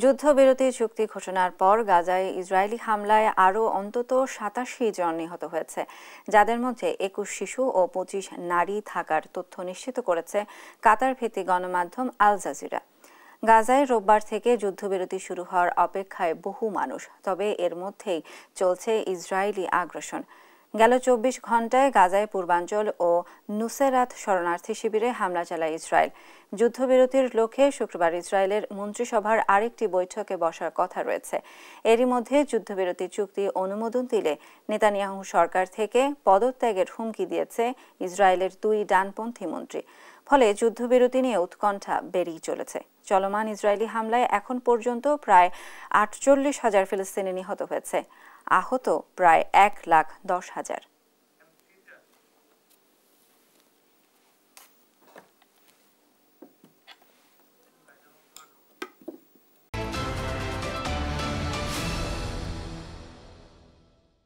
যুদ্ধবিরতি চুক্তি ঘোষণার পর গাজায় ইসরায়েলি হামলায় আরও অন্তত ৮৭ জন নিহত হয়েছে, যাদের মধ্যে ২১ শিশু ও ২৫ নারী থাকার তথ্য নিশ্চিত করেছে কাতার ভিত্তিক গণমাধ্যম আল জাজিরা। গাজায় রোববার থেকে যুদ্ধবিরতি শুরু হওয়ার অপেক্ষায় বহু মানুষ, তবে এর মধ্যেই চলছে ইসরায়েলি আগ্রাসন। গেল ২৪ ঘণ্টায় গাজায় পূর্বাঞ্চল ও নুসেরাত শরণার্থী শিবিরে হামলা চালায় ইসরায়েল। যুদ্ধবিরতির লক্ষ্যে শুক্রবার ইসরায়েলের মন্ত্রিসভার আরেকটি বৈঠকে বসার কথা রয়েছে। এরই মধ্যে যুদ্ধবিরতি চুক্তি অনুমোদন দিলে নেতানিয়াহু সরকার থেকে পদত্যাগের হুমকি দিয়েছে ইসরায়েলের ২ ডানপন্থী মন্ত্রী। ফলে যুদ্ধবিরতি নিয়ে উৎকণ্ঠা বেড়েই চলেছে। চলমান ইসরায়েলি হামলায় এখন পর্যন্ত প্রায় ৪৮,০০০ ফিলিস্তিনি নিহত হয়েছে, আহত প্রায় ১,১০,০০০।